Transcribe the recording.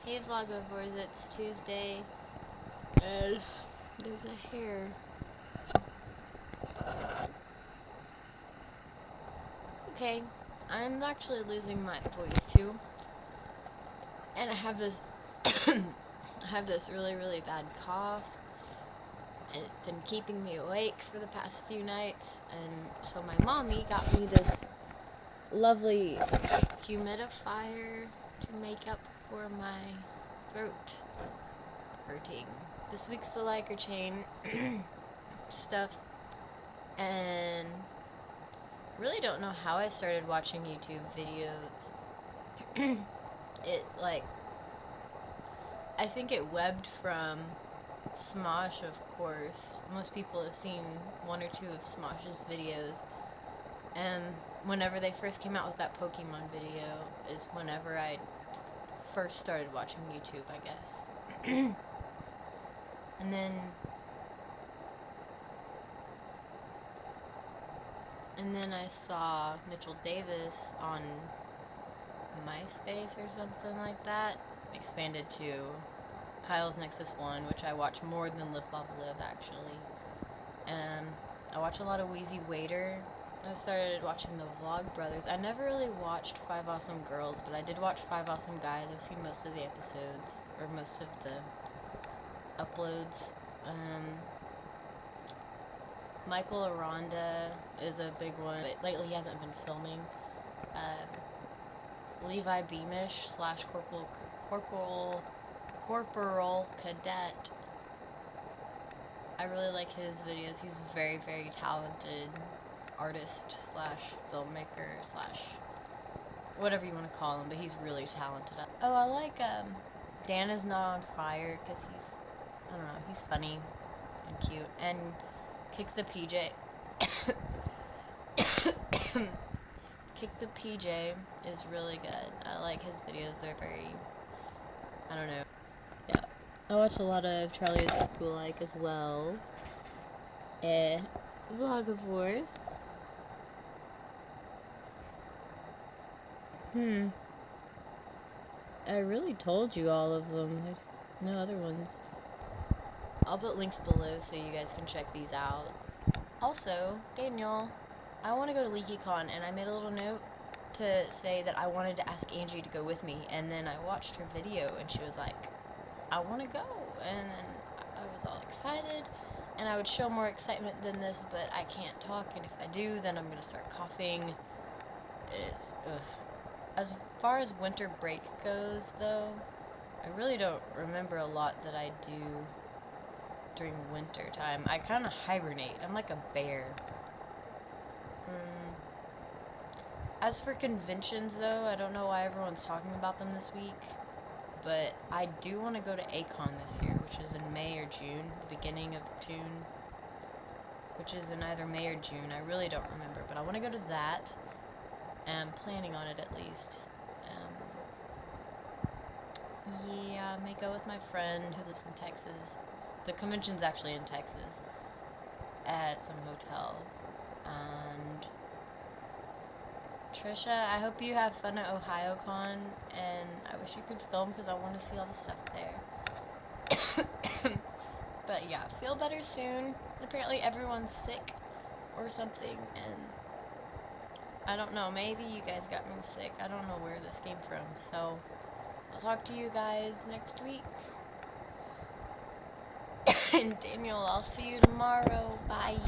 Hey vlogivores, it's Tuesday, and there's a hair. Okay, I'm actually losing my voice too, and I have this, really bad cough, and it's been keeping me awake for the past few nights, and so my mommy got me this lovely humidifier to make up for my throat hurting. This week's the Liker chain stuff, and really don't know how I started watching YouTube videos. I think it webbed from Smosh, of course. Most people have seen one or two of Smosh's videos, and whenever they first came out with that Pokemon video is whenever I first started watching YouTube, I guess. And then I saw Mitchell Davis on MySpace or something like that, expanded to Kyle's Nexus 1, which I watch more than Live Lava Live, actually. And I watch a lot of Wheezy Waiter. I started watching the Vlog Brothers. I never really watched 5 Awesome Girls, but I did watch 5 Awesome Guys. I've seen most of the episodes, or most of the uploads. Michael Aranda is a big one, but lately he hasn't been filming. Levi Beamish / Corporal Cadet. I really like his videos. He's a very, very talented artist / filmmaker / whatever you want to call him, but he's really talented. Oh, I like Dan Is Not On Fire, because I don't know, he's funny and cute. And Kick the PJ. Kick the PJ is really good. I like his videos. They're very, I don't know. Yeah. I watch a lot of Charlie Is Cool Like as well. Vlogivores. I really told you all of them. There's no other ones. I'll put links below so you guys can check these out. Also, Daniel, I want to go to LeakyCon, and I made a little note to say that I wanted to ask Angie to go with me, and then I watched her video, and she was like, I want to go, and then I was all excited, and I would show more excitement than this, but I can't talk, and if I do, then I'm going to start coughing. As far as winter break goes, though, I really don't remember a lot that I do during winter time. I kind of hibernate. I'm like a bear. As for conventions, though, I don't know why everyone's talking about them this week, but I do want to go to A-Kon this year, which is in May or June, the beginning of June, which is in either May or June. I really don't remember, but I want to go to that. I'm planning on it, at least. Yeah, I may go with my friend who lives in Texas. The convention's actually in Texas, at some hotel. And Trisha, I hope you have fun at OhioCon, and I wish you could film because I want to see all the stuff there. But yeah, feel better soon. Apparently everyone's sick or something, and I don't know, maybe you guys got me sick. I don't know where this came from, so I'll talk to you guys next week. And Daniel, I'll see you tomorrow. Bye.